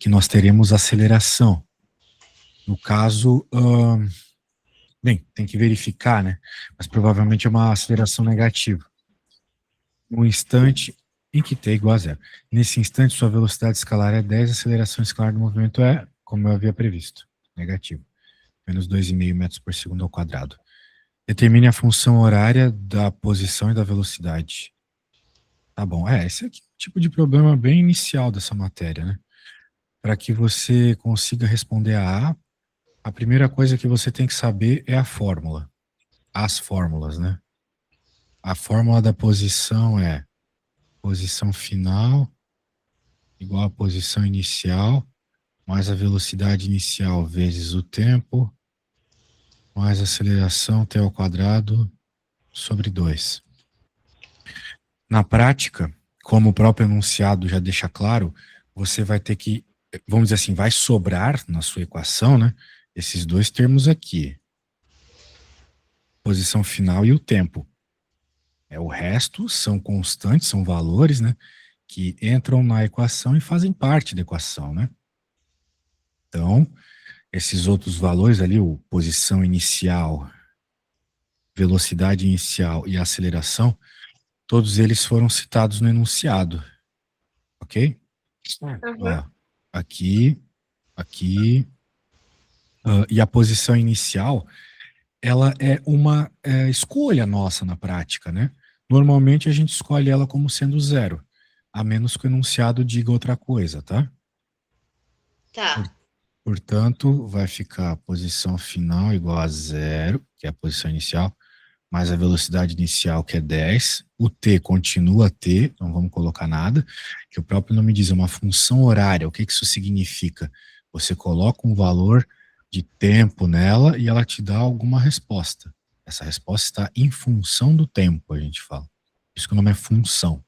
que nós teremos aceleração. No caso, bem, tem que verificar, né? Mas provavelmente é uma aceleração negativa. No instante em que t é igual a zero. Nesse instante, sua velocidade escalar é 10, a aceleração escalar do movimento é, como eu havia previsto, negativo. Menos 2,5 metros por segundo ao quadrado. Determine a função horária da posição e da velocidade. Tá bom, esse aqui é um tipo de problema bem inicial dessa matéria, né? Para que você consiga responder a primeira coisa que você tem que saber é a fórmula. As fórmulas, né? A fórmula da posição é posição final igual a posição inicial, mais a velocidade inicial vezes o tempo, mais a aceleração t ao quadrado sobre 2. Na prática, como o próprio enunciado já deixa claro, você vai ter que, vamos dizer assim, vai sobrar na sua equação, né, esses dois termos aqui. Posição final e o tempo. O resto são constantes, são valores, né, que entram na equação e fazem parte da equação, né? Então, esses outros valores ali, o posição inicial, velocidade inicial e aceleração, todos eles foram citados no enunciado, ok? Ó, aqui, e a posição inicial, ela é uma escolha nossa na prática, né? Normalmente a gente escolhe ela como sendo zero, a menos que o enunciado diga outra coisa, tá? Tá. Portanto, vai ficar a posição final igual a zero, que é a posição inicial, mais a velocidade inicial, que é 10. O t continua t, não vamos colocar nada, que o próprio nome diz, é uma função horária. O que isso significa? Você coloca um valor de tempo nela e ela te dá alguma resposta. Essa resposta está em função do tempo, a gente fala. Isso que o nome é função.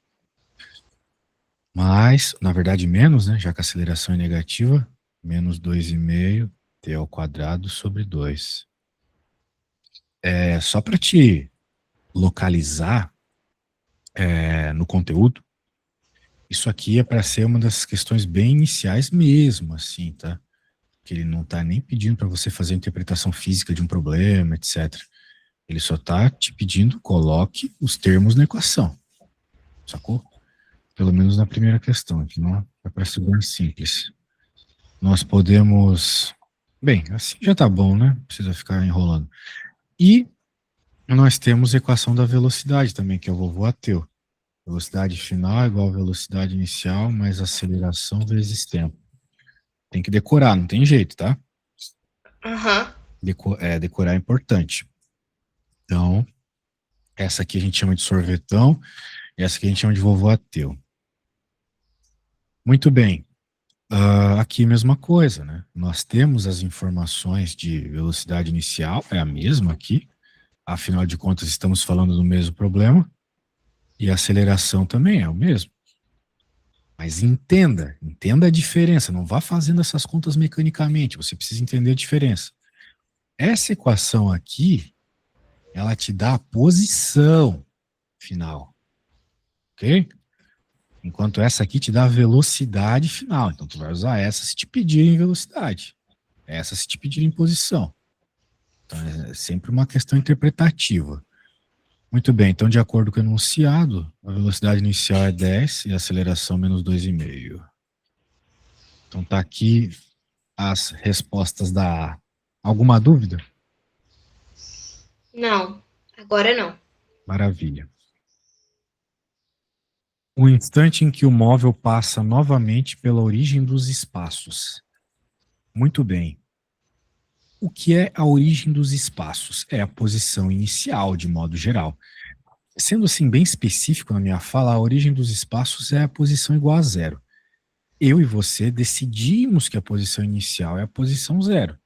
Mas, na verdade, menos, né? Já que a aceleração é negativa, menos 2,5 t ao quadrado sobre 2. Só para te localizar no conteúdo, isso aqui é para ser uma das questões bem iniciais mesmo, assim, tá? Que ele não está nem pedindo para você fazer a interpretação física de um problema, etc. Ele só está te pedindo, coloque os termos na equação, sacou? Pelo menos na primeira questão, aqui não é para ser bem simples. Nós podemos... Bem, assim já tá bom, né? Não precisa ficar enrolando. E nós temos a equação da velocidade também, que é o vovô Ateu. Velocidade final é igual a velocidade inicial mais aceleração vezes tempo. Tem que decorar, não tem jeito, tá? Aham. Decorar é importante. Então, essa aqui a gente chama de sorvetão, e essa aqui a gente chama de vovô Ateu. Muito bem. Aqui a mesma coisa, né? Nós temos as informações de velocidade inicial, é a mesma aqui, afinal de contas estamos falando do mesmo problema, e a aceleração também é o mesmo. Mas entenda a diferença, não vá fazendo essas contas mecanicamente, você precisa entender a diferença. Essa equação aqui, ela te dá a posição final, ok? Enquanto essa aqui te dá a velocidade final, então tu vai usar essa se te pedirem velocidade, essa se te pedirem posição. Então é sempre uma questão interpretativa. Muito bem, então de acordo com o enunciado, a velocidade inicial é 10 e a aceleração menos 2,5. Então tá aqui as respostas da A. Alguma dúvida? Não. Agora não. Maravilha. O instante em que o móvel passa novamente pela origem dos espaços. Muito bem. O que é a origem dos espaços? É a posição inicial, de modo geral. Sendo assim bem específico na minha fala, a origem dos espaços é a posição igual a zero. Eu e você decidimos que a posição inicial é a posição zero.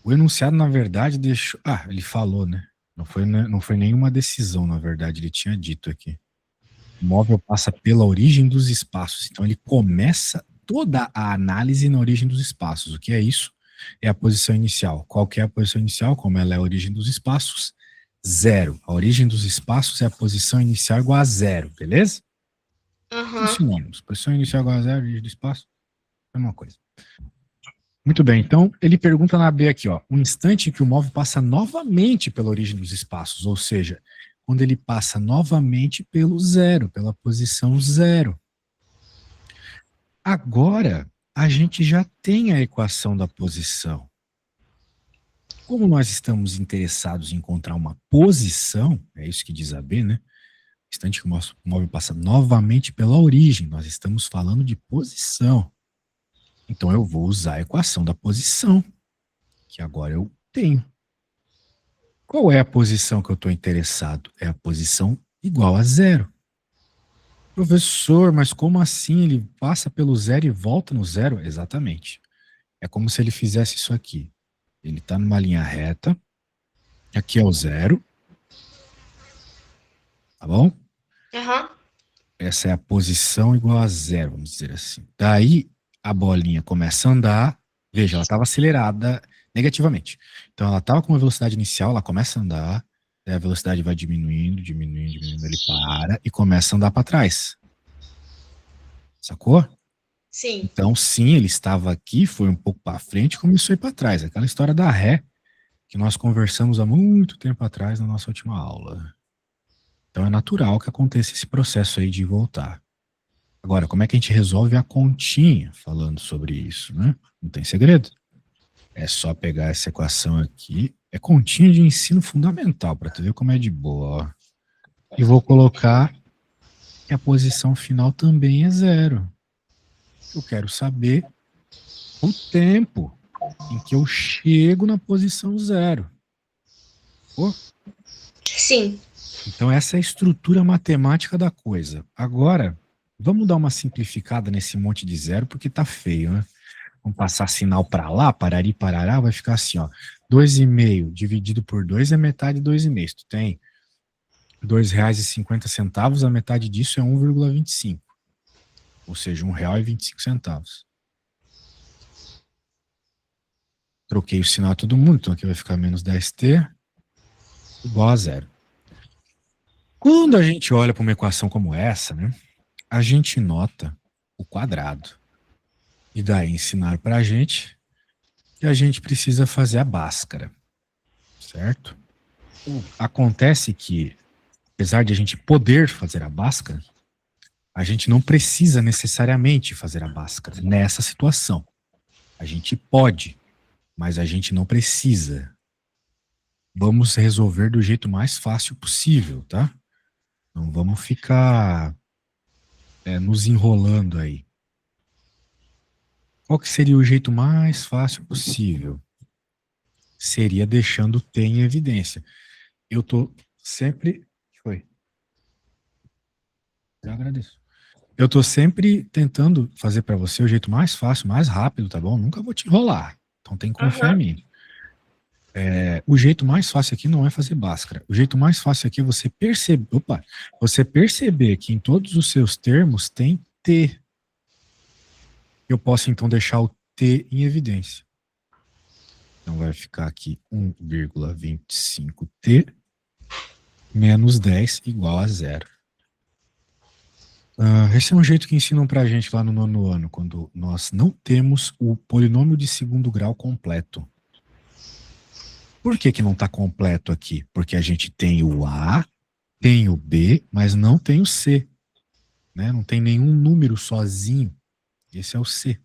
O enunciado, na verdade, deixou... ele falou, né? Não foi nenhuma decisão, na verdade, ele tinha dito aqui. O móvel passa pela origem dos espaços. Então, ele começa toda a análise na origem dos espaços. O que é isso? É a posição inicial. Qual que é a posição inicial? Como ela é a origem dos espaços? Zero. A origem dos espaços é a posição inicial igual a zero, beleza? Aham. Funcionamos. Posição inicial igual a zero, origem do espaço. É uma coisa. Muito bem, então ele pergunta na B aqui, ó, um instante em que o móvel passa novamente pela origem dos espaços, ou seja, quando ele passa novamente pelo zero, pela posição zero. Agora, a gente já tem a equação da posição. Como nós estamos interessados em encontrar uma posição, é isso que diz a B, né? Instante que o nosso móvel passa novamente pela origem, nós estamos falando de posição. Então eu vou usar a equação da posição, que agora eu tenho. Qual é a posição que eu estou interessado? É a posição igual a zero. Professor, mas como assim? Ele passa pelo zero e volta no zero? Exatamente. É como se ele fizesse isso aqui. Ele está numa linha reta. Aqui é o zero. Tá bom? Aham. Essa é a posição igual a zero, vamos dizer assim. Daí a bolinha começa a andar. Veja, ela estava acelerada negativamente. Então ela estava com uma velocidade inicial, ela começa a andar. Daí a velocidade vai diminuindo, diminuindo, diminuindo. Ele para e começa a andar para trás. Sacou? Sim. Então, sim, ele estava aqui, foi um pouco para frente e começou a ir para trás. Aquela história da ré que nós conversamos há muito tempo atrás na nossa última aula. Então, é natural que aconteça esse processo aí de voltar. Agora, como é que a gente resolve a continha falando sobre isso, né? Não tem segredo. É só pegar essa equação aqui. É continha de ensino fundamental, para tu ver como é de boa. Ó. E vou colocar que a posição final também é zero. Eu quero saber o tempo em que eu chego na posição zero. Pô? Sim. Então, essa é a estrutura matemática da coisa. Agora, vamos dar uma simplificada nesse monte de zero, porque tá feio, né? Vamos passar sinal para lá, parari, parará, vai ficar assim, ó. 2,5 dividido por 2 é metade de 2,5. Tu tem R$2,50, a metade disso é 1,25. Ou seja, R$1,25. Troquei o sinal a todo mundo, então aqui vai ficar menos 10t igual a zero. Quando a gente olha para uma equação como essa, né, a gente nota o quadrado. E daí ensinar para a gente que a gente precisa fazer a Bhaskara, certo? Acontece que, apesar de a gente poder fazer a Bhaskara, a gente não precisa necessariamente fazer a Bhaskara nessa situação. A gente pode, mas a gente não precisa. Vamos resolver do jeito mais fácil possível, tá? Não vamos ficar nos enrolando aí. Qual que seria o jeito mais fácil possível? Seria deixando o T em evidência. Eu tô sempre... Foi. Eu agradeço. Eu tô sempre tentando fazer para você o jeito mais fácil, mais rápido, tá bom? Nunca vou te enrolar. Então tem que confiar em mim. O jeito mais fácil aqui não é fazer Bhaskara. O jeito mais fácil aqui é você perceber... Opa! Você perceber que em todos os seus termos tem T. Eu posso, então, deixar o T em evidência. Então, vai ficar aqui 1,25t menos 10 igual a zero. Esse é um jeito que ensinam pra gente lá no nono ano, quando nós não temos o polinômio de segundo grau completo. Por que que não está completo aqui? Porque a gente tem o A, tem o B, mas não tem o C. Né? Não tem nenhum número sozinho. Esse é o C.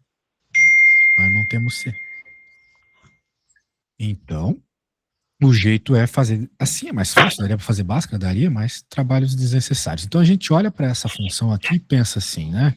Nós não temos C. Então, o jeito é fazer assim, é mais fácil, daria para fazer Bhaskara, daria, mas trabalhos desnecessários. Então a gente olha para essa função aqui e pensa assim, né?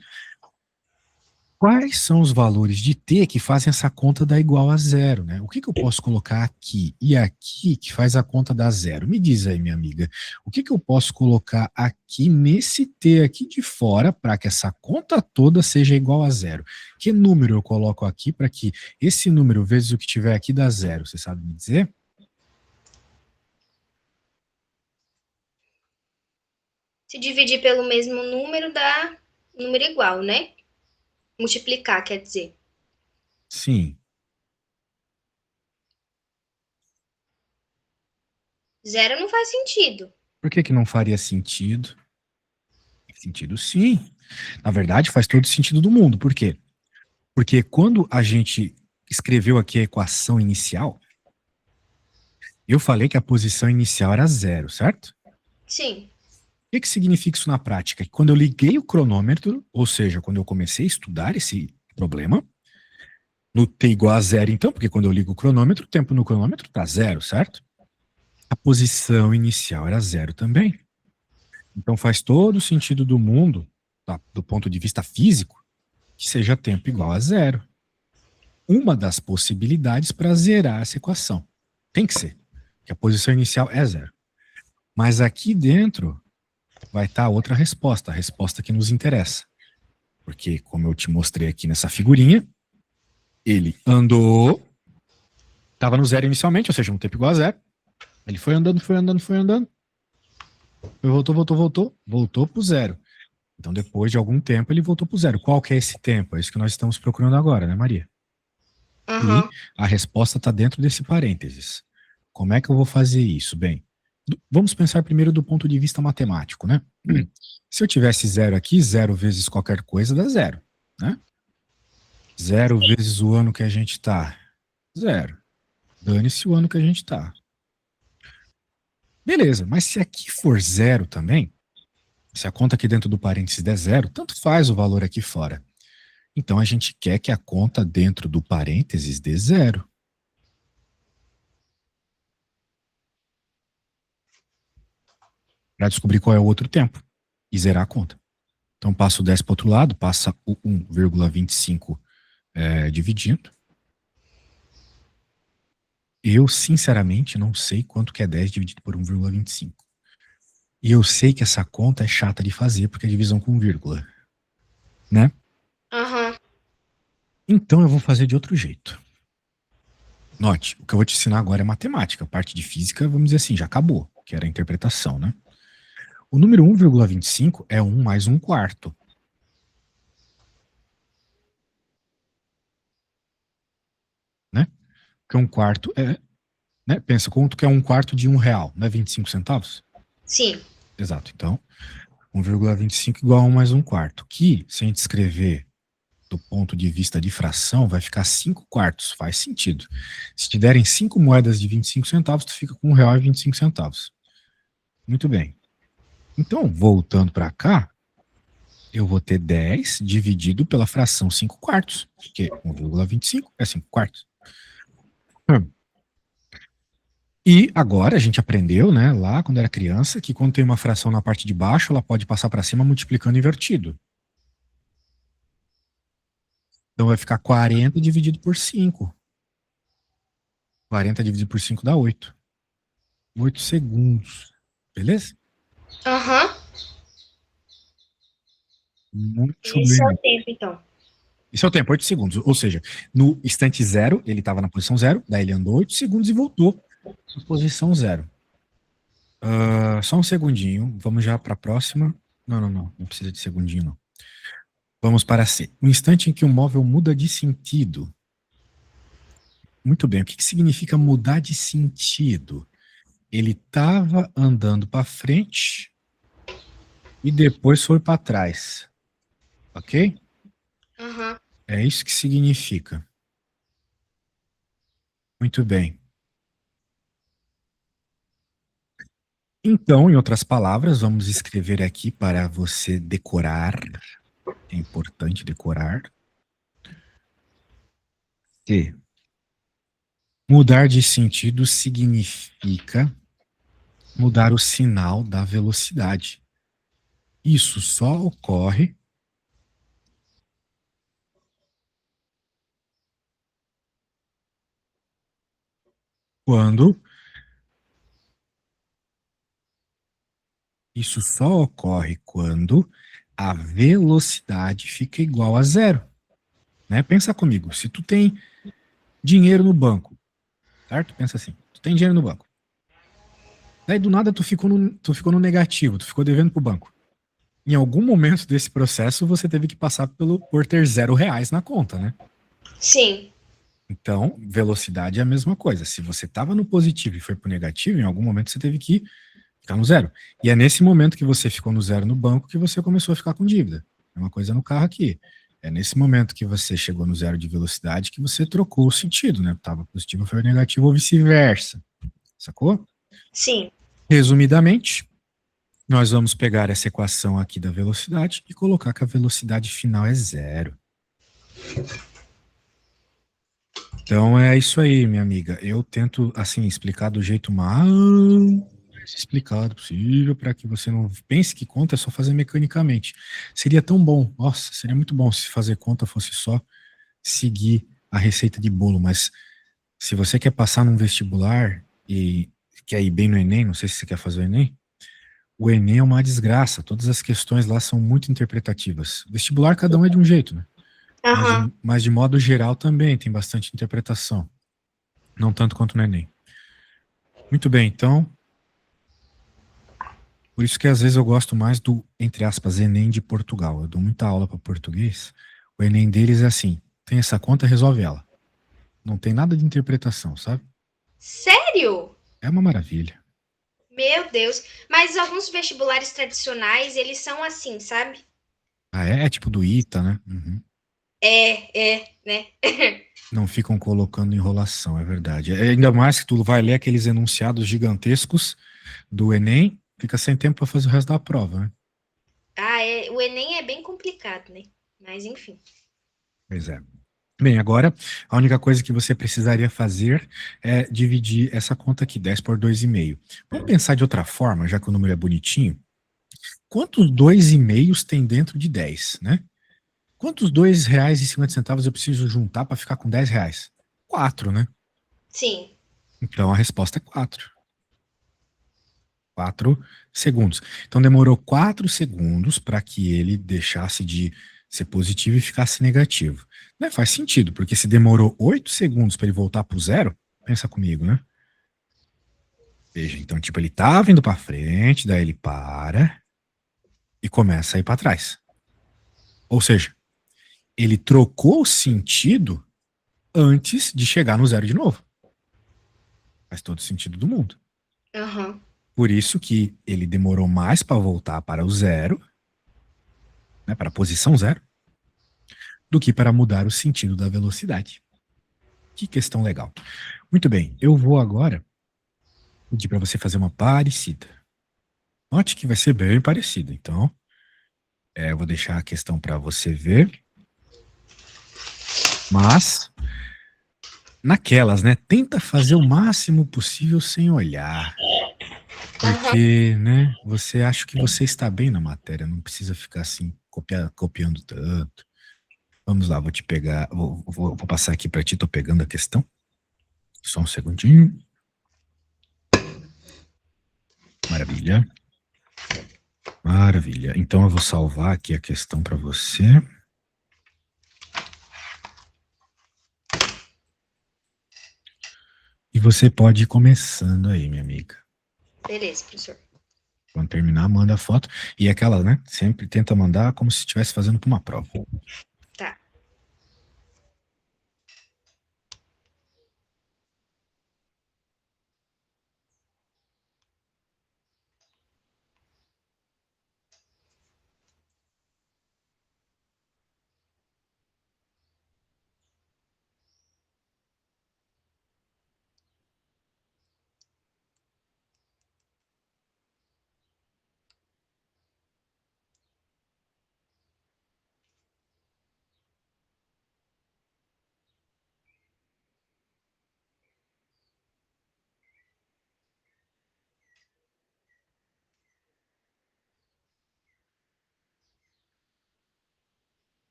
Quais são os valores de t que fazem essa conta dar igual a zero, né? O que que eu posso colocar aqui e aqui que faz a conta dar zero? Me diz aí, minha amiga, o que que eu posso colocar aqui nesse t aqui de fora para que essa conta toda seja igual a zero? Que número eu coloco aqui para que esse número vezes o que tiver aqui dá zero? Você sabe me dizer? Se dividir pelo mesmo número dá número igual, né? Multiplicar, quer dizer. Sim. Zero não faz sentido. Por que que não faria sentido? Tem sentido sim. Na verdade, faz todo sentido do mundo. Por quê? Porque quando a gente escreveu aqui a equação inicial, eu falei que a posição inicial era 0, certo? Sim. O que significa isso na prática? Que quando eu liguei o cronômetro, ou seja, quando eu comecei a estudar esse problema, no t igual a 0, então, porque quando eu ligo o cronômetro, o tempo no cronômetro está 0, certo? A posição inicial era 0 também. Então faz todo o sentido do mundo, tá, do ponto de vista físico, que seja tempo igual a 0. Uma das possibilidades para zerar essa equação. Tem que ser, que a posição inicial é 0. Mas aqui dentro vai estar outra resposta, a resposta que nos interessa. Porque, como eu te mostrei aqui nessa figurinha, ele andou, estava no 0 inicialmente, ou seja, um tempo igual a 0. Ele foi andando, voltou para o 0. Então, depois de algum tempo, ele voltou para o 0. Qual que é esse tempo? É isso que nós estamos procurando agora, né, Maria? Uhum. E a resposta está dentro desse parênteses. Como é que eu vou fazer isso? Bem, vamos pensar primeiro do ponto de vista matemático, né? Se eu tivesse 0 aqui, 0 vezes qualquer coisa dá 0, né? 0 vezes o ano que a gente está, 0. Dane-se o ano que a gente está. Beleza, mas se aqui for 0 também, se a conta aqui dentro do parênteses der 0, tanto faz o valor aqui fora. Então a gente quer que a conta dentro do parênteses dê 0. Para descobrir qual é o outro tempo e zerar a conta. Então passa o 10 para o outro lado, passa o 1,25 dividindo. Eu, sinceramente, não sei quanto que é 10 dividido por 1,25. E eu sei que essa conta é chata de fazer, porque é divisão com vírgula. Né? Uhum. Então eu vou fazer de outro jeito. Note, o que eu vou te ensinar agora é matemática. A parte de física, vamos dizer assim, já acabou, que era a interpretação, né? O número 1,25 é 1 mais 1 quarto. Né? Porque 1 quarto é... Né? Pensa, quanto que é 1 quarto de R$1, não é 25 centavos? Sim. Exato. Então, 1,25 igual a 1 mais 1 quarto. Que, se a gente escrever do ponto de vista de fração, vai ficar 5 quartos. Faz sentido. Se te derem 5 moedas de 25 centavos, tu fica com R$1,25. Muito bem. Então, voltando para cá, eu vou ter 10 dividido pela fração 5 quartos, porque 1,25 é 5 quartos. E agora a gente aprendeu, né, lá quando era criança, que quando tem uma fração na parte de baixo, ela pode passar para cima multiplicando invertido. Então vai ficar 40 dividido por 5. 40 dividido por 5 dá 8. 8 segundos. Beleza? Aham. Muito Esse é bem. o tempo, então. Isso é o tempo, 8 segundos. Ou seja, no instante 0, ele estava na posição 0, daí ele andou 8 segundos e voltou na posição 0. Só um segundinho, vamos já para a próxima. Não precisa de segundinho, não. Vamos para C. O instante em que o móvel muda de sentido. Muito bem, o que significa mudar de sentido? Ele estava andando para frente e depois foi para trás. Ok? Uhum. É isso que significa. Muito bem. Então, em outras palavras, vamos escrever aqui para você decorar. É importante decorar. Que mudar de sentido significa mudar o sinal da velocidade. Isso só ocorre quando a velocidade fica igual a 0. Né? Pensa comigo, se tu tem dinheiro no banco, certo? Pensa assim, tu tem dinheiro no banco. Daí do nada tu ficou no negativo, tu ficou devendo pro banco. Em algum momento desse processo você teve que passar por ter R$0 na conta, né? Sim. Então, velocidade é a mesma coisa. Se você estava no positivo e foi pro negativo, em algum momento você teve que ficar no 0. E é nesse momento que você ficou no 0 no banco que você começou a ficar com dívida. É uma coisa no carro aqui. É nesse momento que você chegou no zero de velocidade que você trocou o sentido, né? Estava positivo, foi negativo ou vice-versa. Sacou? Sim. Resumidamente, nós vamos pegar essa equação aqui da velocidade e colocar que a velocidade final é zero. Então é isso aí, minha amiga. Eu tento, assim, explicar do jeito mais explicado possível para que você não pense que conta é só fazer mecanicamente. Seria tão bom, nossa, seria muito bom se fazer conta fosse só seguir a receita de bolo, mas se você quer passar num vestibular e quer ir bem no Enem, não sei se você quer fazer o Enem é uma desgraça. Todas as questões lá são muito interpretativas. Vestibular, cada um é de um jeito, né? Aham. Mas de modo geral também tem bastante interpretação. Não tanto quanto no Enem. Muito bem, então, por isso que às vezes eu gosto mais do, entre aspas, Enem de Portugal. Eu dou muita aula para português. O Enem deles é assim: tem essa conta, resolve ela. Não tem nada de interpretação, sabe? Sério? É uma maravilha. Meu Deus. Mas alguns vestibulares tradicionais, eles são assim, sabe? Ah, é tipo do ITA, né? Uhum. Né? Não ficam colocando enrolação, é verdade. Ainda mais que tu vai ler aqueles enunciados gigantescos do Enem, fica sem tempo para fazer o resto da prova, né? O Enem é bem complicado, né? Mas enfim. Pois é. Bem, agora a única coisa que você precisaria fazer é dividir essa conta aqui, 10 por 2,5. Vamos pensar de outra forma, já que o número é bonitinho. Quantos 2,5 tem dentro de 10, né? Quantos R$ 2,50 eu preciso juntar para ficar com R$ 10? 4, né? Sim. Então a resposta é 4. 4 segundos. Então demorou 4 segundos para que ele deixasse de ser positivo e ficasse negativo. Né? Faz sentido, porque se demorou 8 segundos para ele voltar para o zero, pensa comigo, né? Veja, então, tipo, ele tava indo para frente, daí ele para e começa a ir para trás. Ou seja, ele trocou o sentido antes de chegar no zero de novo. Faz todo sentido do mundo. Aham. Por isso que ele demorou mais para voltar para o zero, né, para a posição zero, do que para mudar o sentido da velocidade. Que questão legal. Muito bem, eu vou agora pedir para você fazer uma parecida. Note que vai ser bem parecida. Então, eu vou deixar a questão para você ver, mas naquelas, né? Tenta fazer o máximo possível sem olhar, Aham. porque, né? Você acha que você está bem na matéria, não precisa ficar assim copiando tanto. Vamos lá, vou te pegar, vou passar aqui para ti, tô pegando a questão. Só um segundinho. Maravilha. Maravilha. Então eu vou salvar aqui a questão para você. E você pode ir começando aí, minha amiga. Beleza, professor. Quando terminar, manda a foto. E aquela, né? Sempre tenta mandar como se estivesse fazendo para uma prova. Tá.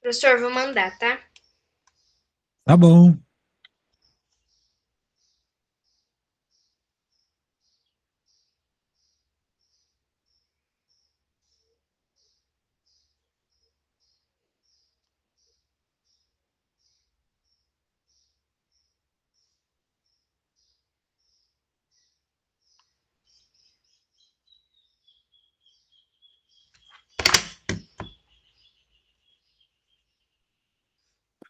Professor, vou mandar, tá? Tá bom.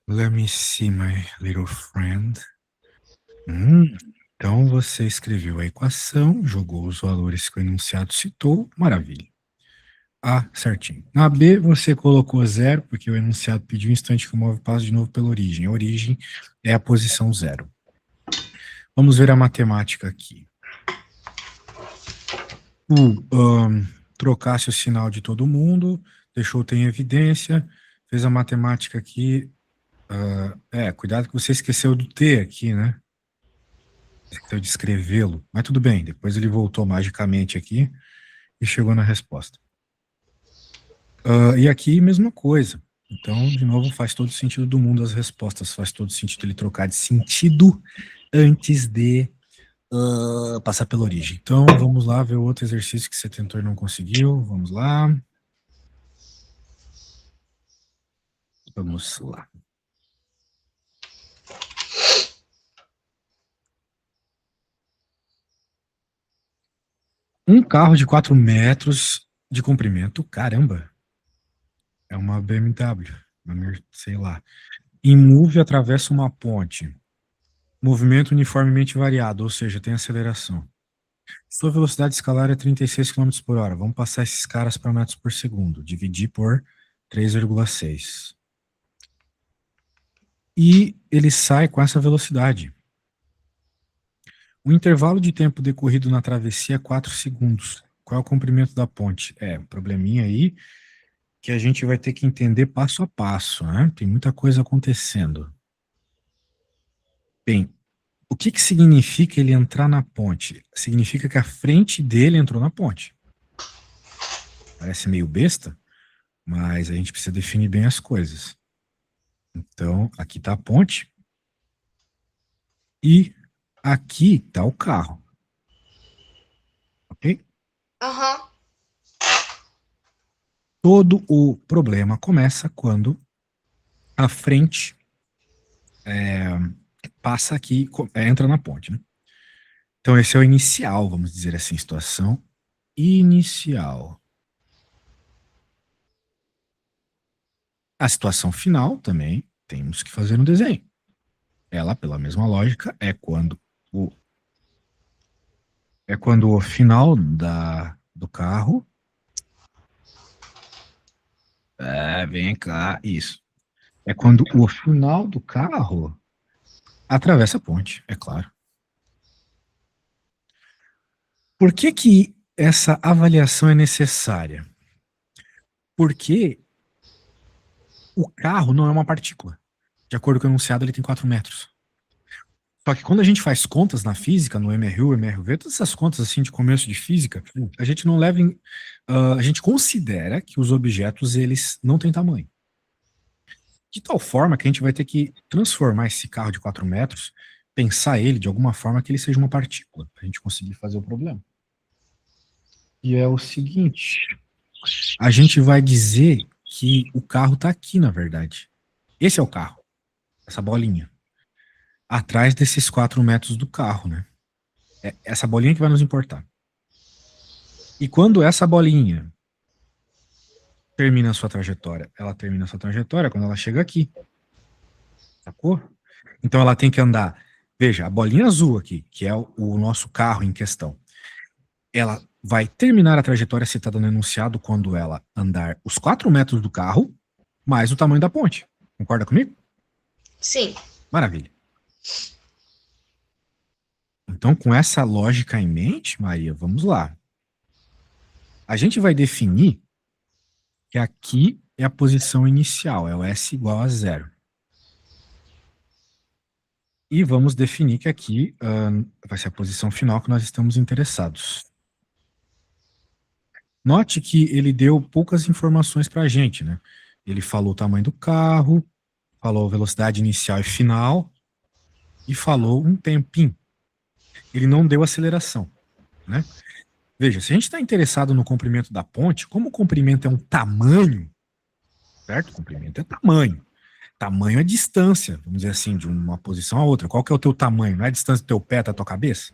Let me see, my little friend. Então você escreveu a equação, jogou os valores que o enunciado citou, maravilha. A, certinho. Na B, você colocou zero, porque o enunciado pediu um instante que o móvel passe de novo pela origem. A origem é a posição zero. Vamos ver a matemática aqui. Trocasse o sinal de todo mundo, deixou tem evidência, fez a matemática aqui. Cuidado que você esqueceu do T aqui, né? Esqueceu de escrevê-lo, mas tudo bem. Depois ele voltou magicamente aqui e chegou na resposta. E aqui, mesma coisa. Então, de novo, faz todo sentido do mundo as respostas. Faz todo sentido ele trocar de sentido antes de passar pela origem. Então, vamos lá ver o outro exercício que você tentou e não conseguiu. Vamos lá. Vamos lá. Um carro de 4 metros de comprimento, caramba, é uma BMW, sei lá. Em move atravessa uma ponte. Movimento uniformemente variado, ou seja, tem aceleração. Sua velocidade escalar é 36 km por hora. Vamos passar esses caras para metros por segundo. Dividir por 3,6. E ele sai com essa velocidade. O intervalo de tempo decorrido na travessia é 4 segundos. Qual é o comprimento da ponte? Um probleminha aí que a gente vai ter que entender passo a passo, né? Tem muita coisa acontecendo. Bem, o que significa ele entrar na ponte? Significa que a frente dele entrou na ponte. Parece meio besta, mas a gente precisa definir bem as coisas. Então, aqui está a ponte. E aqui está o carro. Ok? Aham. Todo o problema começa quando a frente passa aqui, entra na ponte, né? Então, esse é o inicial, vamos dizer assim, situação inicial. A situação final também temos que fazer um desenho. Ela, pela mesma lógica, é quando o final do carro. Vem cá, isso. É quando o final do carro atravessa a ponte, é claro. Por que essa avaliação é necessária? Porque o carro não é uma partícula. De acordo com o enunciado, ele tem 4 metros. Só que quando a gente faz contas na física, no MRU, MRV, todas essas contas assim de começo de física, a gente não leva a gente considera que os objetos, eles não têm tamanho. De tal forma que a gente vai ter que transformar esse carro de 4 metros, pensar ele de alguma forma que ele seja uma partícula, para a gente conseguir fazer o problema. E é o seguinte, a gente vai dizer que o carro está aqui, na verdade. Esse é o carro, essa bolinha. Atrás desses 4 metros do carro, né? É essa bolinha que vai nos importar. E quando essa bolinha termina a sua trajetória, ela termina a sua trajetória quando ela chega aqui. Sacou? Então ela tem que andar. Veja, a bolinha azul aqui, que é o nosso carro em questão, ela vai terminar a trajetória citada no enunciado quando ela andar os 4 metros do carro, mais o tamanho da ponte. Concorda comigo? Sim. Maravilha. Então, com essa lógica em mente, Maria, vamos lá. A gente vai definir que aqui é a posição inicial, é o S igual a 0. E vamos definir que aqui vai ser a posição final que nós estamos interessados. Note que ele deu poucas informações para a gente, né? Ele falou o tamanho do carro, falou a velocidade inicial e final, e falou um tempinho. Ele não deu aceleração, né? Veja, se a gente está interessado no comprimento da ponte, como o comprimento é um tamanho, certo? O comprimento é tamanho. Tamanho é distância, vamos dizer assim, de uma posição a outra. Qual que é o teu tamanho? Não é a distância do teu pé até a tua cabeça?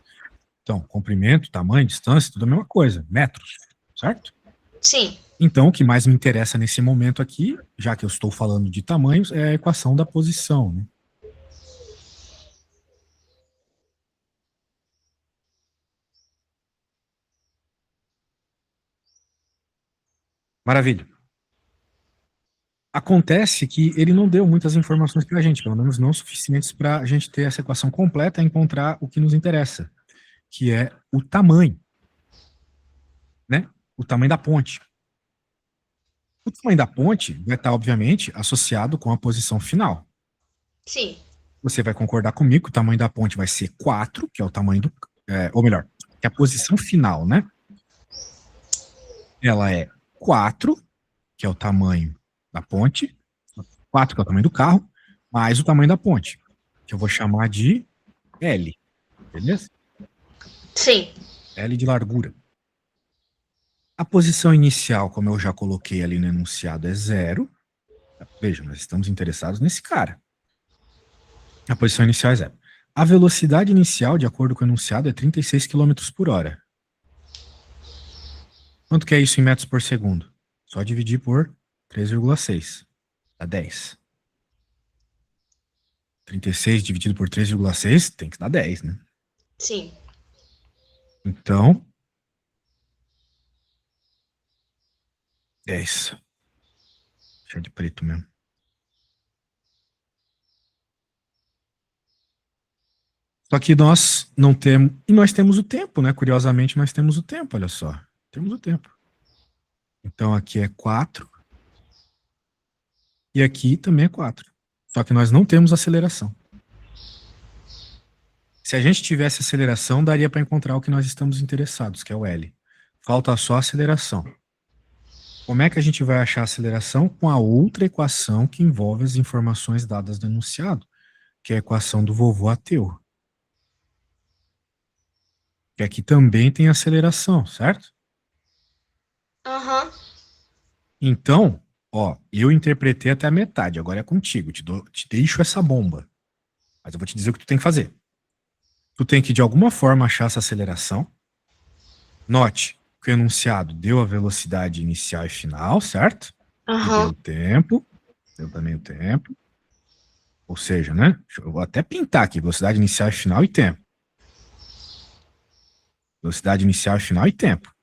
Então, comprimento, tamanho, distância, tudo a mesma coisa, metros, certo? Sim. Então, o que mais me interessa nesse momento aqui, já que eu estou falando de tamanhos, é a equação da posição, né? Maravilha. Acontece que ele não deu muitas informações para a gente, pelo menos não suficientes para a gente ter essa equação completa e encontrar o que nos interessa, que é o tamanho, né? O tamanho da ponte. O tamanho da ponte vai estar, obviamente, associado com a posição final. Sim. Você vai concordar comigo que o tamanho da ponte vai ser 4, que é o tamanho do. Ou melhor, que a posição final, né? Ela é 4, que é o tamanho da ponte, 4, que é o tamanho do carro, mais o tamanho da ponte, que eu vou chamar de L, beleza? Sim. L de largura. A posição inicial, como eu já coloquei ali no enunciado, é 0. Veja, nós estamos interessados nesse cara. A posição inicial é 0. A velocidade inicial, de acordo com o enunciado, é 36 km por hora. Quanto que é isso em metros por segundo? Só dividir por 3,6. Dá 10. 36 dividido por 3,6 tem que dar 10, né? Sim. Então, 10. Deixa de preto mesmo. Só que nós não temos. E nós temos o tempo, né? Curiosamente, nós temos o tempo, olha só. Temos o tempo. Então aqui é 4. E aqui também é 4. Só que nós não temos aceleração. Se a gente tivesse aceleração, daria para encontrar o que nós estamos interessados, que é o L. Falta só a aceleração. Como é que a gente vai achar a aceleração? Com a outra equação que envolve as informações dadas no enunciado, que é a equação do vovô ateu. Que aqui também tem aceleração, certo? Aham. Então, ó, eu interpretei até a metade, agora é contigo, te deixo essa bomba. Mas eu vou te dizer o que tu tem que fazer. Tu tem que, de alguma forma, achar essa aceleração. Note que o enunciado deu a velocidade inicial e final, certo? E deu Aham. o tempo, deu também o tempo. Ou seja, né? Eu vou até pintar aqui, velocidade inicial e final e tempo. Velocidade inicial e final e tempo.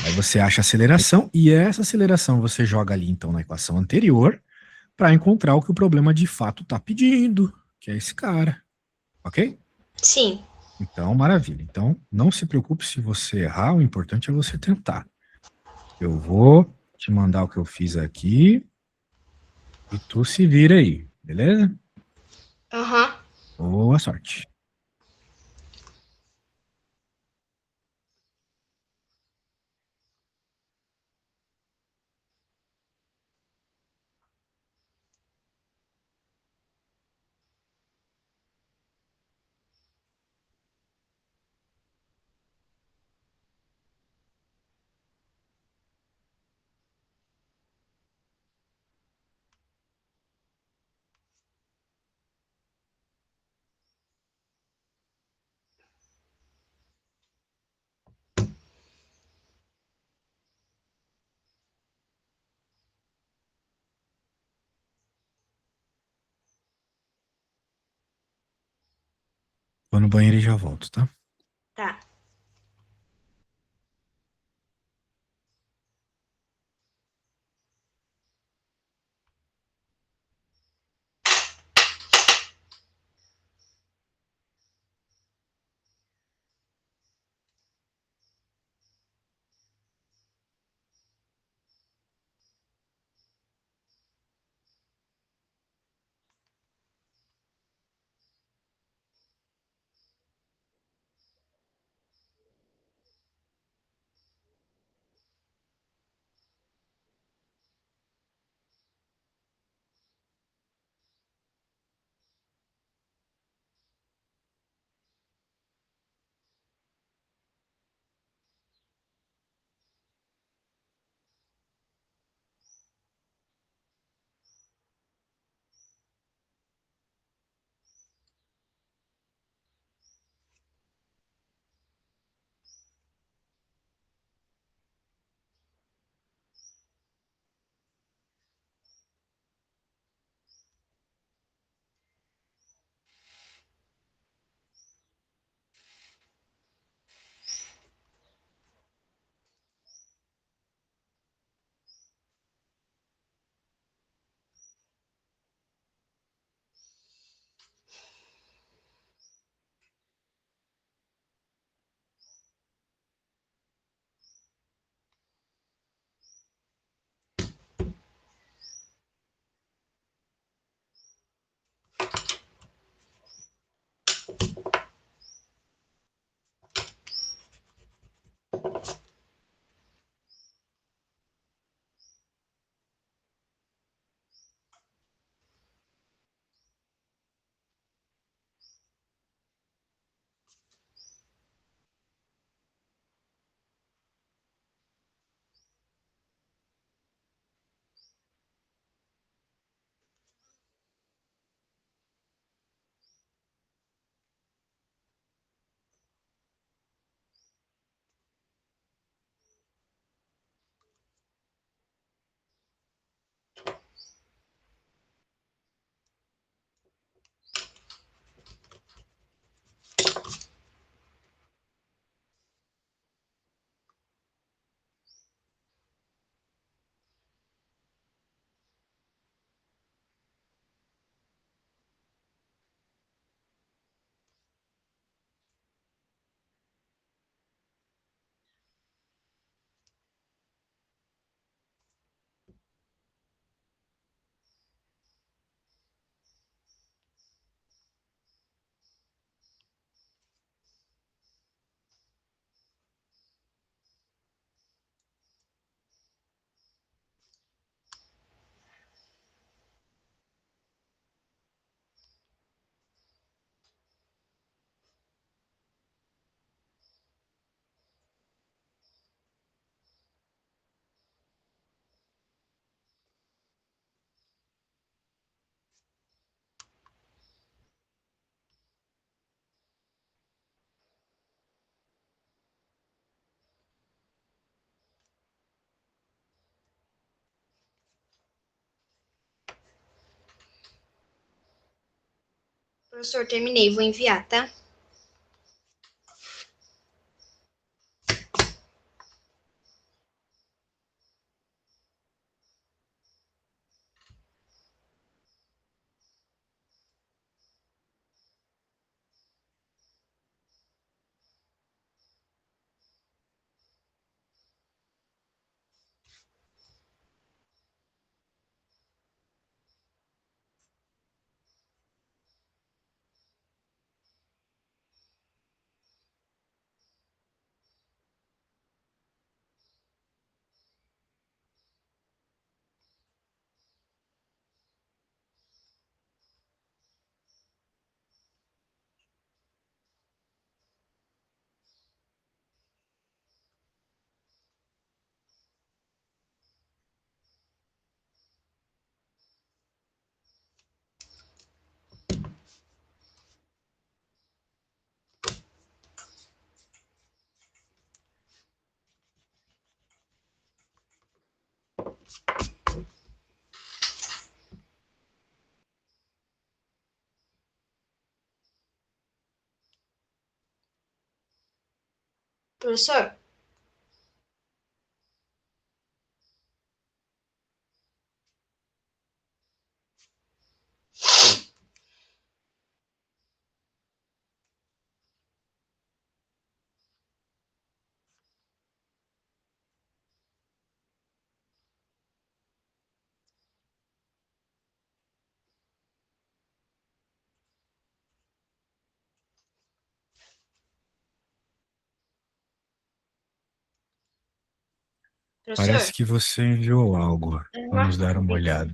Aí você acha a aceleração e essa aceleração você joga ali, então, na equação anterior para encontrar o que o problema de fato está pedindo, que é esse cara. Ok? Sim. Então, maravilha. Então, não se preocupe se você errar, o importante é você tentar. Eu vou te mandar o que eu fiz aqui e tu se vira aí, beleza? Aham. Boa sorte. Vou no banheiro e já volto, tá? Tá. Professor, terminei, vou enviar, tá? Professor, Parece professor? que você enviou algo. Vamos dar uma Enviei. olhada.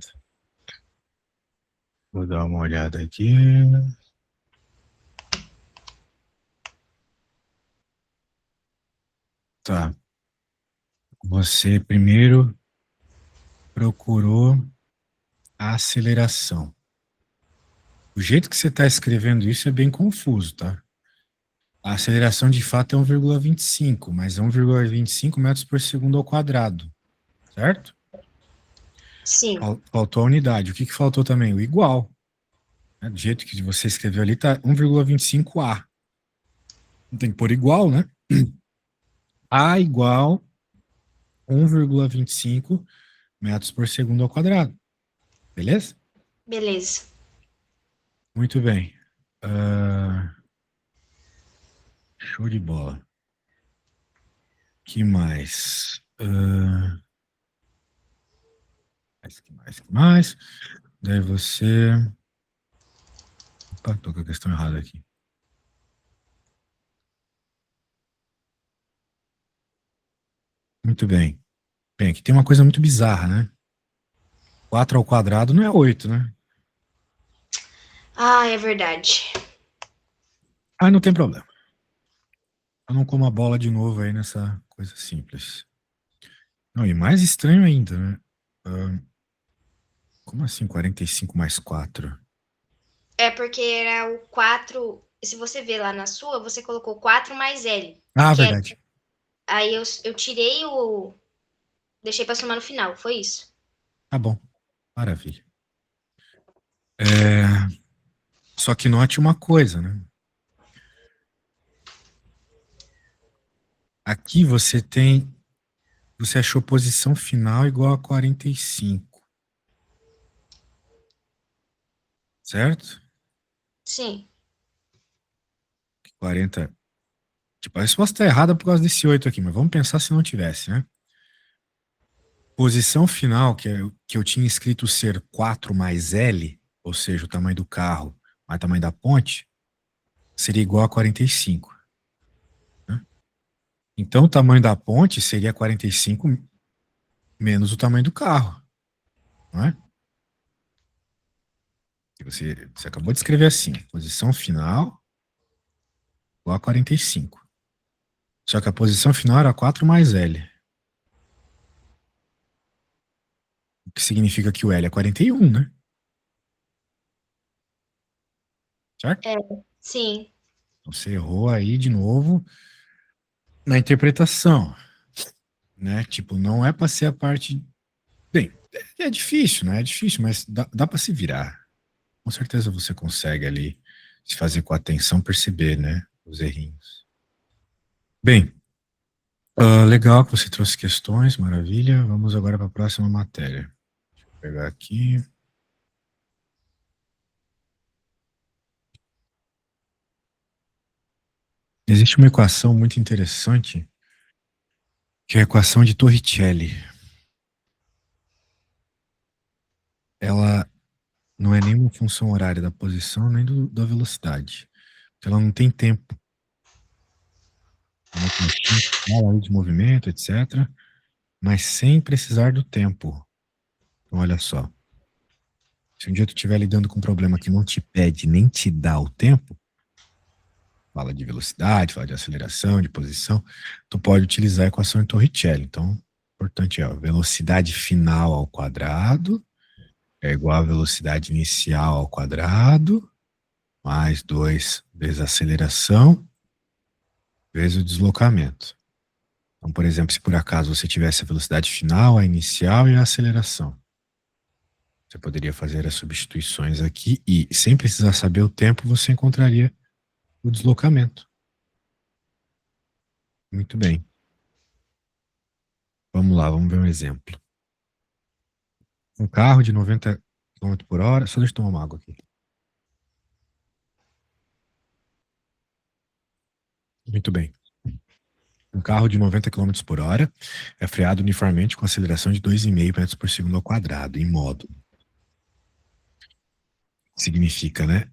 Vou dar uma olhada aqui. Tá. Você primeiro procurou a aceleração. O jeito que você está escrevendo isso é bem confuso, tá? A aceleração de fato é 1,25, mas é 1,25 metros por segundo ao quadrado, certo? Sim, Faltou a unidade. O que que faltou também? O igual, né? Do jeito que você escreveu ali, tá 1,25A. Tem que pôr igual, né? A igual 1,25 metros por segundo ao quadrado. Beleza? beleza. Muito bem. Ah, show de bola. Que mais? Que mais? Daí você. Opa, tô com a questão errada aqui. Muito bem. Bem, aqui tem uma coisa muito bizarra, né? 4 ao quadrado não é 8, né? Ah, é verdade. Ah, não tem problema. Eu não como a bola de novo aí nessa coisa simples. Não, e mais estranho ainda, né? Ah, como assim 45 mais 4? É porque era o 4. Se você ver lá na sua, você colocou 4 mais L. Ah, Que é, verdade. aí eu tirei o. Deixei pra somar no final, foi isso. Tá bom. Maravilha. É, só que note uma coisa, né? Aqui você tem. Você achou posição final igual a 45, certo? Sim. 40. Tipo, a resposta está errada por causa desse 8 aqui, mas vamos pensar se não tivesse, né? Posição final, que eu tinha escrito ser 4 mais L, ou seja, o tamanho do carro mais o tamanho da ponte, seria igual a 45, né? Então, o tamanho da ponte seria 45 menos o tamanho do carro, não é? E você acabou de escrever assim, posição final igual a 45. Só que a posição final era 4 mais L, o que significa que o L é 41, né? Certo? É, sim. Então, você errou aí de novo na interpretação, né? Tipo, não é para ser a parte. Bem, é difícil, né? É difícil, mas dá para se virar. Com certeza você consegue ali Se fazer com atenção, perceber, né? Os errinhos. Bem, legal que você trouxe questões, maravilha. Vamos agora para a próxima matéria. Deixa eu pegar aqui. Existe uma equação muito interessante, que é a equação de Torricelli. Ela não é nenhuma função horária da posição, nem da velocidade. Ela não tem tempo. É uma equação que fala de movimento, etc., mas sem precisar do tempo. Então, olha só. Se um dia tu estiver lidando com um problema que não te pede nem te dá o tempo, fala de velocidade, fala de aceleração, de posição, tu pode utilizar a equação de Torricelli. Então, importante é a velocidade final ao quadrado é igual à velocidade inicial ao quadrado, mais 2 vezes a aceleração, vezes o deslocamento. Então, por exemplo, se por acaso você tivesse a velocidade final, a inicial e a aceleração, você poderia fazer as substituições aqui e, sem precisar saber o tempo, você encontraria o deslocamento. Muito bem. Vamos lá, vamos ver um exemplo. Um carro de 90 km por hora. Só deixa eu tomar uma água aqui. Muito bem. Um carro de 90 km por hora é freado uniformemente com aceleração de 2,5 metros por segundo ao quadrado, em modo. Significa, né?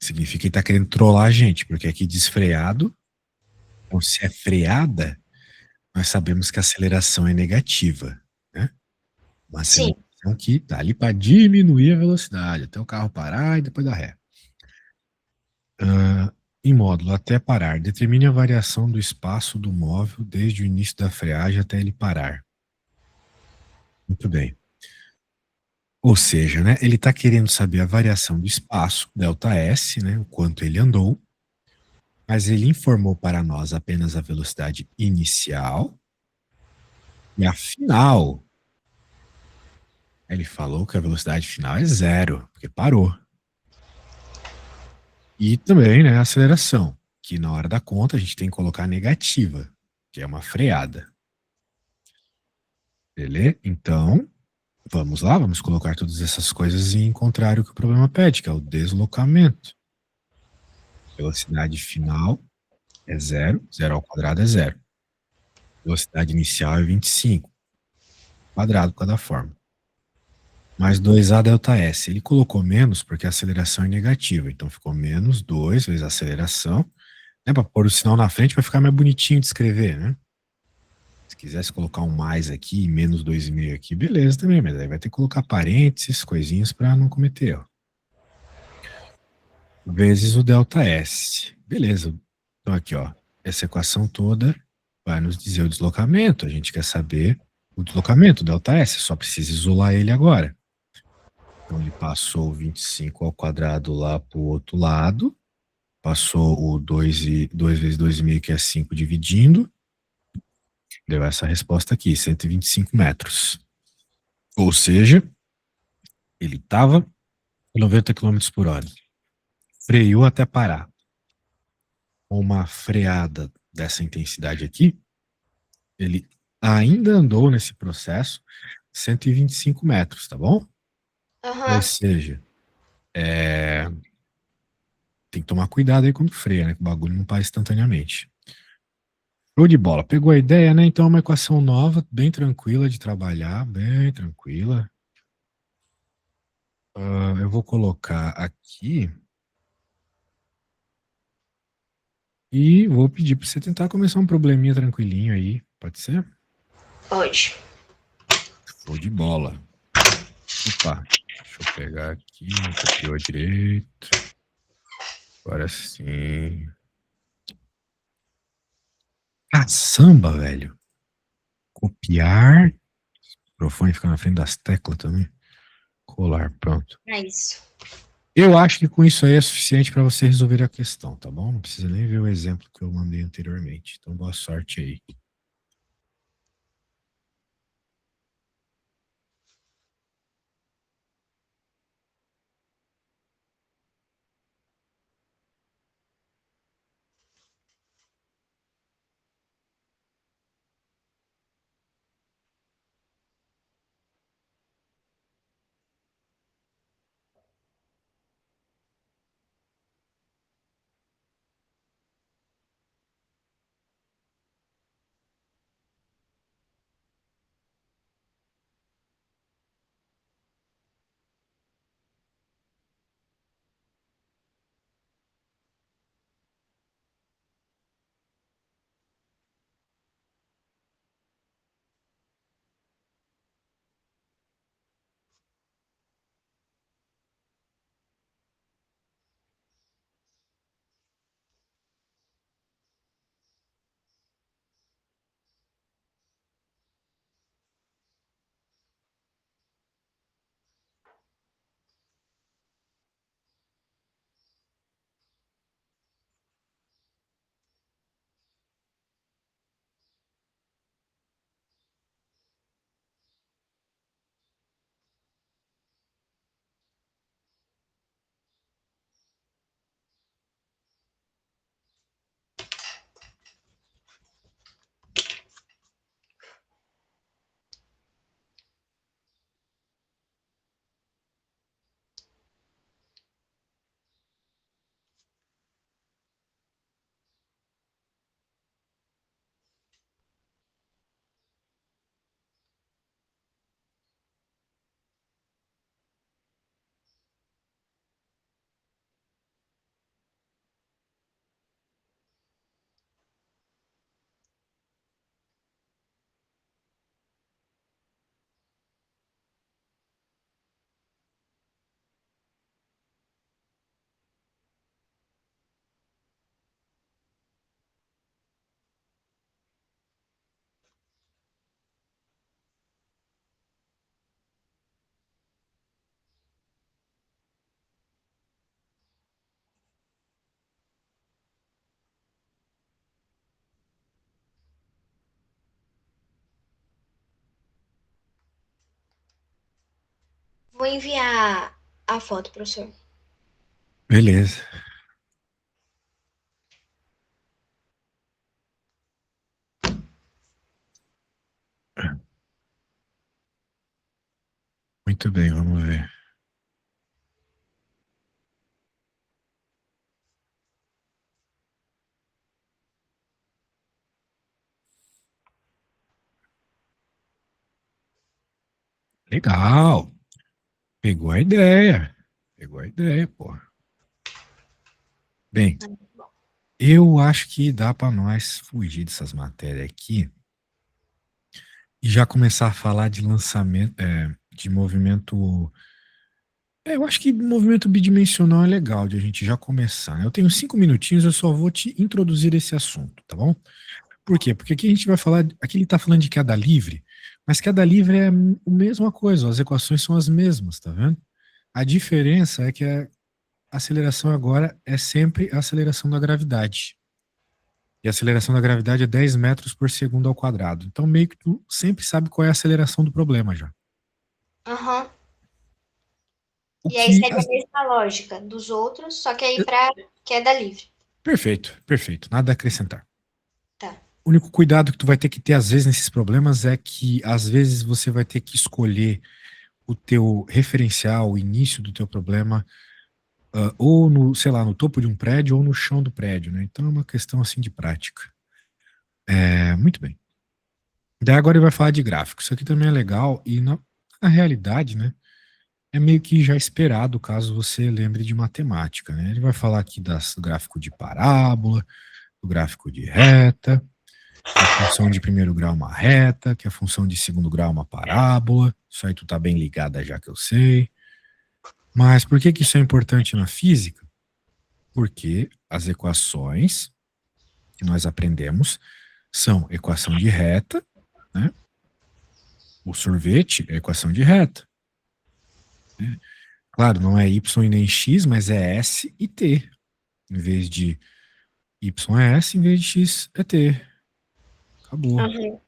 Significa que ele está querendo trollar a gente, porque aqui diz freado. Então, se é freada, nós sabemos que a aceleração é negativa, né? Uma Sim. aceleração que está ali para diminuir a velocidade, até o carro parar e depois dar ré. Em módulo, até parar. Determine a variação do espaço do móvel desde o início da freagem até ele parar. Muito bem. Ou seja, né, ele está querendo saber a variação do espaço, ΔS, né, o quanto ele andou, mas ele informou para nós apenas a velocidade inicial e a final. Ele falou que a velocidade final é zero, porque parou. E também, né, a aceleração, que na hora da conta a gente tem que colocar negativa, que é uma freada. Beleza? Então, vamos lá, vamos colocar todas essas coisas e encontrar o que o problema pede, que é o deslocamento. Velocidade final é zero, zero ao quadrado é zero. Velocidade inicial é 25, quadrado cada forma. Mais 2A delta S. Ele colocou menos porque a aceleração é negativa, então ficou menos 2 vezes a aceleração. Né, para pôr o sinal na frente vai ficar mais bonitinho de escrever, né? Se quisesse colocar um mais aqui e menos 2,5 aqui, beleza também, mas aí vai ter que colocar parênteses, coisinhas para não cometer erro. Vezes o ΔS. Beleza. Então aqui, ó, essa equação toda vai nos dizer o deslocamento. A gente quer saber o deslocamento, ΔS, só precisa isolar ele agora. Então ele passou o 25 ao quadrado lá para o outro lado, passou o 2 vezes 2,5, que é 5, dividindo, deu essa resposta aqui, 125 metros. Ou seja, ele estava 90 km por hora. Freou até parar. Com uma freada dessa intensidade aqui, ele ainda andou nesse processo 125 metros, tá bom? Ou Aham. seja, tem que tomar cuidado aí quando freia, né? Que o bagulho não para instantaneamente. Show de bola. Pegou a ideia, né? Então é uma equação nova, bem tranquila de trabalhar, bem tranquila. Eu vou colocar aqui e vou pedir para você tentar começar um probleminha tranquilinho aí. Pode ser? Pode. Show de bola. Opa, deixa eu pegar aqui, não copiou direito. Agora sim. Caçamba, velho. Copiar. O microfone fica na frente das teclas também. Colar, pronto. É isso. Eu acho que com isso aí é suficiente para você resolver a questão, tá bom? Não precisa nem ver o exemplo que eu mandei anteriormente. Então, boa sorte aí. Vou enviar a foto, professor. Beleza. Muito bem, vamos ver. Legal. Pegou a ideia. Pegou a ideia, pô. Bem, eu acho que dá para nós fugir dessas matérias aqui e já começar a falar de lançamento, de movimento. Eu acho que movimento bidimensional é legal de a gente já começar, né? Eu tenho 5 minutinhos, eu só vou te introduzir esse assunto, tá bom? Por quê? Porque aqui a gente vai falar, aqui ele está falando de queda livre, mas queda livre é a mesma coisa, as equações são as mesmas, tá vendo? A diferença é que a aceleração agora é sempre a aceleração da gravidade. E a aceleração da gravidade é 10 metros por segundo ao quadrado. Então, meio que tu sempre sabe qual é a aceleração do problema já. Aham. O E aí que. segue a mesma lógica dos outros, só que aí para queda livre. Perfeito, perfeito. Nada a acrescentar. Tá. O único cuidado que tu vai ter que ter, às vezes, nesses problemas é que, às vezes, você vai ter que escolher o teu referencial, o início do teu problema, ou no, sei lá, no topo de um prédio ou no chão do prédio, né? Então é uma questão, assim, de prática. Muito bem. Daí agora ele vai falar de gráfico. Isso aqui também é legal e, na realidade, né, é meio que já esperado caso você lembre de matemática, né? Ele vai falar aqui do gráfico de parábola, do gráfico de reta, que a função de primeiro grau é uma reta, que a função de segundo grau é uma parábola. Isso aí tu tá bem ligada já que eu sei. Mas por que que isso é importante na física? Porque as equações que nós aprendemos são equação de reta, né? O sorvete é equação de reta, né? Claro, não é y e nem x, mas é s e t. Em vez de y é s, em vez de x é t. Acabou. Uhum.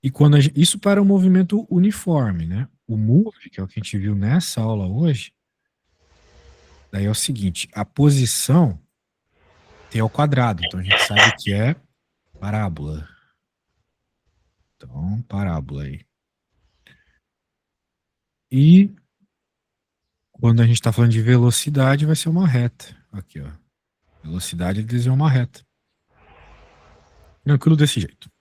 E quando isso para o movimento uniforme, né? O move, que é o que a gente viu nessa aula hoje, daí é o seguinte, a posição t ao quadrado, então a gente sabe que é parábola. Então, parábola aí. E quando a gente está falando de velocidade, vai ser uma reta. Aqui, ó. Velocidade, ele desenha uma reta. Tranquilo desse jeito.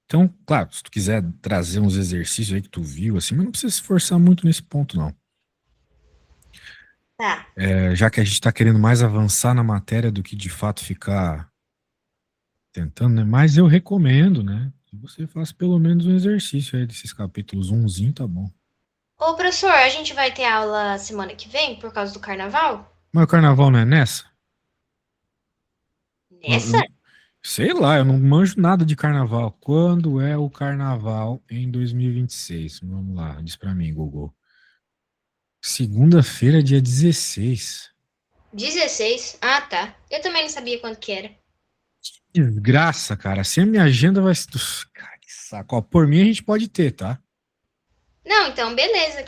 Então, claro, se tu quiser trazer uns exercícios aí que tu viu, assim, mas não precisa se esforçar muito nesse ponto, não. Tá. Já que a gente está querendo mais avançar na matéria do que de fato ficar tentando, né? Mas eu recomendo, né? Que você faça pelo menos um exercício aí desses capítulos, umzinho, tá bom. Ô, professor, a gente vai ter aula semana que vem por causa do carnaval? Mas o carnaval não é nessa? Nessa? Sei lá, eu não manjo nada de carnaval. Quando é o carnaval em 2026? Vamos lá, diz pra mim, Google. Segunda-feira, dia 16. 16? Ah, tá. Eu também não sabia quanto que era. Desgraça, cara. Assim a minha agenda vai. Cara, que saco. Ó, por mim a gente pode ter, tá? Não, então, beleza.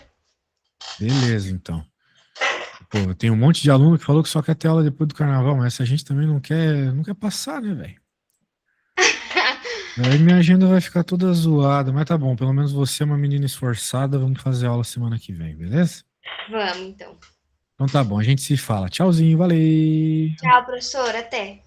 Beleza, então. Pô, tem um monte de aluno que falou que só quer ter aula depois do carnaval, mas essa gente também não quer passar, né, velho? Aí minha agenda vai ficar toda zoada, mas tá bom, pelo menos você é uma menina esforçada, vamos fazer aula semana que vem, beleza? Vamos, então. Então tá bom, a gente se fala. Tchauzinho, valeu! Tchau, professor. Até.